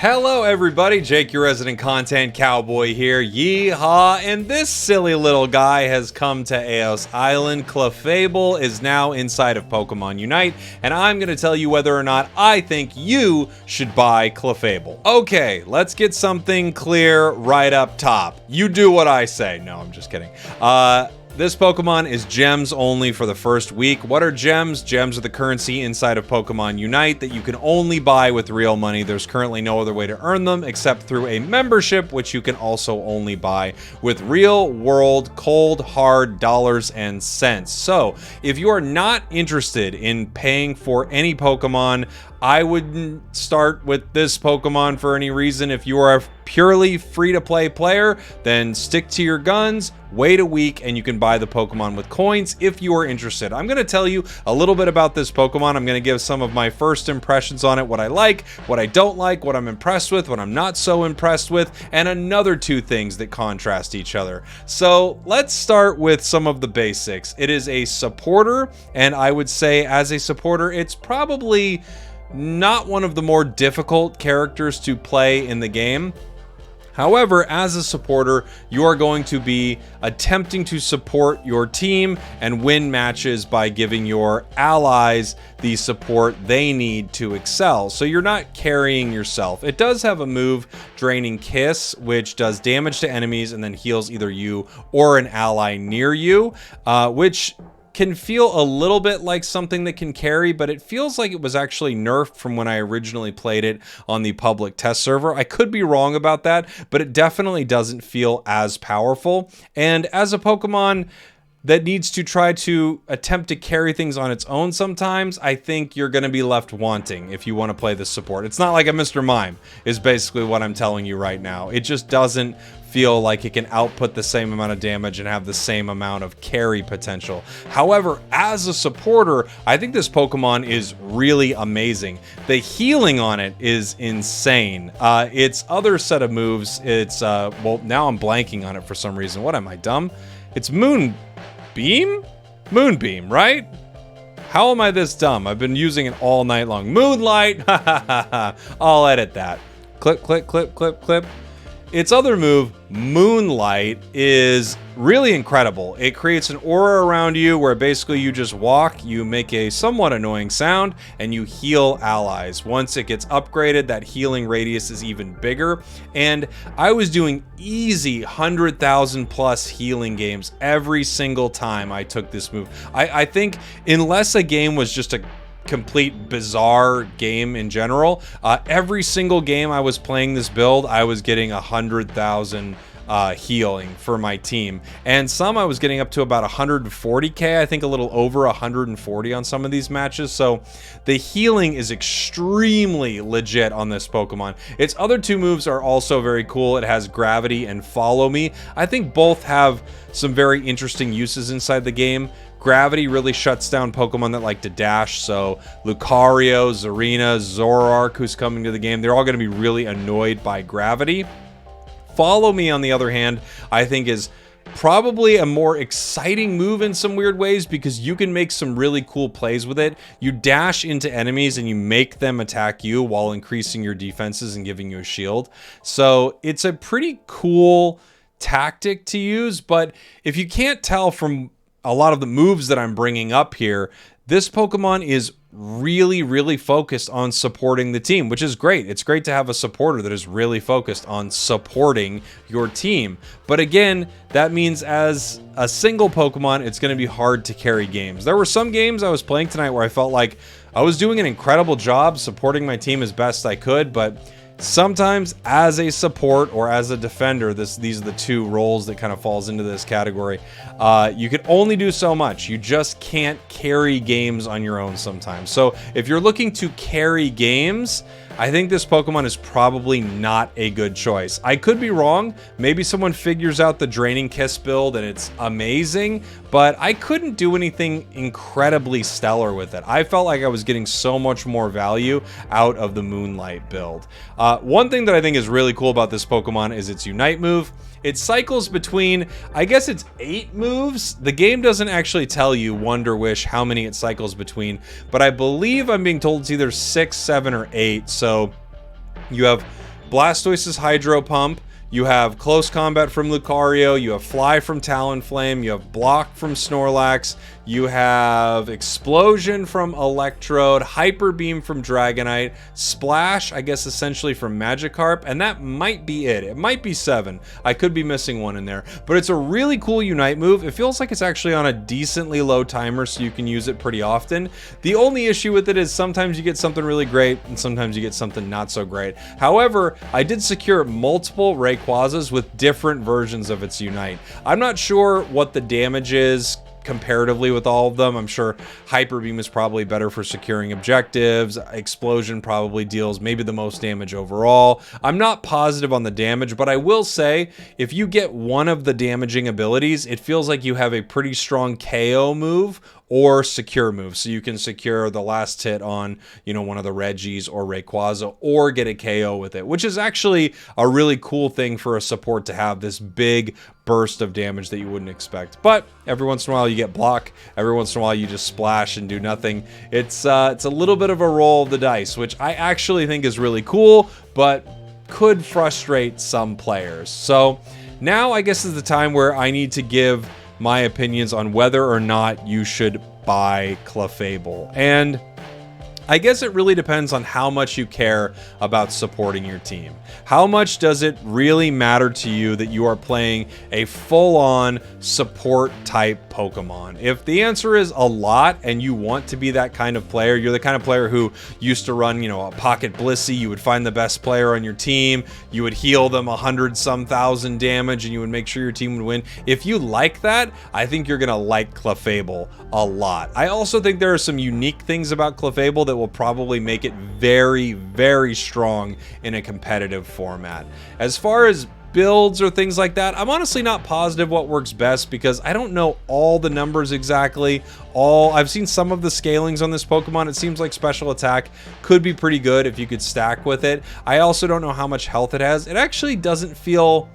Hello everybody, Jake, your resident content cowboy here, yeehaw, and this silly little guy has come to Eos Island. Clefable is now inside of Pokemon Unite, and I'm going to tell you whether or not I think you should buy Clefable. Okay, let's get something clear right up top. You do what I say. No, I'm just kidding. This Pokemon is gems only for the first week. What are gems? Gems are the currency inside of Pokemon Unite that you can only buy with real money. There's currently no other way to earn them except through a membership, which you can also only buy with real world, cold, hard dollars and cents. So if you are not interested in paying for any Pokemon, I wouldn't start with this Pokemon for any reason. If you are a purely free-to-play player, then stick to your guns, wait a week, and you can buy the Pokemon with coins if you are interested. I'm going to tell you a little bit about this Pokemon. I'm going to give some of my first impressions on it, what I like, what I don't like, what I'm impressed with, what I'm not so impressed with, and another two things that contrast each other. So let's start with some of the basics. It is a supporter, and I would say as a supporter, it's probably not one of the more difficult characters to play in the game. However, as a supporter, you are going to be attempting to support your team and win matches by giving your allies the support they need to excel. So you're not carrying yourself. It does have a move, Draining Kiss, which does damage to enemies and then heals either you or an ally near you, which can feel a little bit like something that can carry, but it feels like it was actually nerfed from when I originally played it on the public test server. I could be wrong about that, but it definitely doesn't feel as powerful. And as a Pokemon that needs to try to attempt to carry things on its own sometimes, I think you're going to be left wanting if you want to play this support. It's not like a Mr. Mime, is basically what I'm telling you right now. It just doesn't feel like it can output the same amount of damage and have the same amount of carry potential. However, as a supporter, I think this Pokemon is really amazing. The healing on it is insane. Its other set of moves, it's, well, now I'm blanking on it for some reason. What am I, dumb? It's Moonbeam? Moonbeam, right? How am I this dumb? I've been using it all night long. Moonlight! I'll edit that. Clip, clip, clip, clip, clip. Its other move, Moonlight, is really incredible. It creates an aura around you where basically you just walk, you make a somewhat annoying sound, and you heal allies. Once it gets upgraded, that healing radius is even bigger. And I was doing easy 100,000 plus healing games every single time I took this move. I think unless a game was just a complete bizarre game in general, every single game I was playing this build, I was getting 100,000 healing for my team, and some I was getting up to about 140k. I think a little over 140 on some of these matches. So the healing is extremely legit on this Pokemon. Its other two moves are also very cool. It has Gravity and Follow Me. I think both have some very interesting uses inside the game. Gravity really shuts down Pokemon that like to dash, so Lucario, Zarina, Zoroark, who's coming to the game, they're all going to be really annoyed by Gravity. Follow Me, on the other hand, I think is probably a more exciting move in some weird ways because you can make some really cool plays with it. You dash into enemies and you make them attack you while increasing your defenses and giving you a shield. So it's a pretty cool tactic to use, but if you can't tell from a lot of the moves that I'm bringing up here, this Pokemon is really focused on supporting the team, which is great. It's great to have a supporter that is really focused on supporting your team. But again, that means as a single Pokemon, it's going to be hard to carry games. There were some games I was playing tonight where I felt like I was doing an incredible job supporting my team as best I could, but sometimes as a support or as a defender, these are the two roles that kind of falls into this category. You can only do so much. You just can't carry games on your own sometimes. So if you're looking to carry games, I think this Pokemon is probably not a good choice. I could be wrong. Maybe someone figures out the Draining Kiss build and it's amazing, but I couldn't do anything incredibly stellar with it. I felt like I was getting so much more value out of the Moonlight build. One thing that I think is really cool about this Pokemon is its Unite move. It cycles between, I guess it's 8 moves. The game doesn't actually tell you, Wonder Wish, how many it cycles between, but I believe I'm being told it's either 6, 7, or 8. So you have Blastoise's Hydro Pump. You have Close Combat from Lucario, you have Fly from Talonflame, you have Block from Snorlax, you have Explosion from Electrode, Hyper Beam from Dragonite, Splash, I guess essentially from Magikarp, and that might be it. It might be 7. I could be missing one in there, but it's a really cool Unite move. It feels like it's actually on a decently low timer, so you can use it pretty often. The only issue with it is sometimes you get something really great, and sometimes you get something not so great. However, I did secure multiple Rayquazas with different versions of its Unite. I'm not sure what the damage is comparatively with all of them. I'm sure Hyper Beam is probably better for securing objectives. Explosion probably deals maybe the most damage overall. I'm not positive on the damage, but I will say if you get one of the damaging abilities, it feels like you have a pretty strong KO move or secure move. So you can secure the last hit on, you know, one of the Reggies or Rayquaza or get a KO with it, which is actually a really cool thing for a support to have, this big burst of damage that you wouldn't expect. But every once in a while you get Block, every once in a while you just splash and do nothing. It's a little bit of a roll of the dice, which I actually think is really cool, but could frustrate some players. So now I guess is the time where I need to give my opinions on whether or not you should buy Clefable. And I guess it really depends on how much you care about supporting your team. How much does it really matter to you that you are playing a full-on support type Pokemon? If the answer is a lot and you want to be that kind of player, you're the kind of player who used to run, you know, a Pocket Blissey, you would find the best player on your team, you would heal them 100-some thousand damage, and you would make sure your team would win. If you like that, I think you're gonna like Clefable a lot. I also think there are some unique things about Clefable that will probably make it very, very strong in a competitive format. As far as builds or things like that, I'm honestly not positive what works best because I don't know all the numbers exactly. I've seen some of the scalings on this Pokemon. It seems like special attack could be pretty good if you could stack with it. I also don't know how much health it has. It actually doesn't feel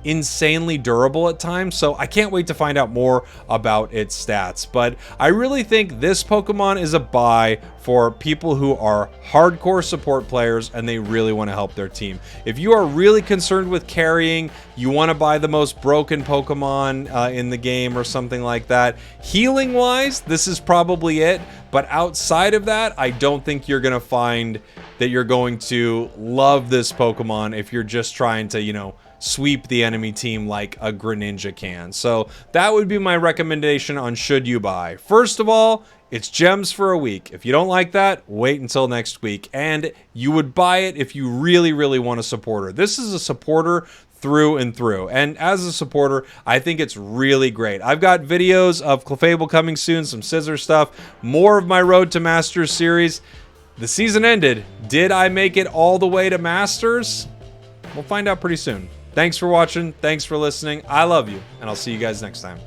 insanely durable at times, so I can't wait to find out more about its stats. But I really think this Pokemon is a buy for people who are hardcore support players and they really want to help their team. If you are really concerned with carrying, you want to buy the most broken Pokemon in the game or something like that, healing wise, this is probably it. But outside of that, I don't think you're going to find that you're going to love this Pokemon if you're just trying to, you know, sweep the enemy team like a Greninja can. So that would be my recommendation on should you buy. First of all, it's gems for a week. If you don't like that, wait until next week. And you would buy it if you really, really want a supporter. This is a supporter through and through. And as a supporter, I think it's really great. I've got videos of Clefable coming soon, some scissor stuff, more of my Road to Masters series. The season ended. Did I make it all the way to Masters? We'll find out pretty soon. Thanks for watching. Thanks for listening. I love you, and I'll see you guys next time.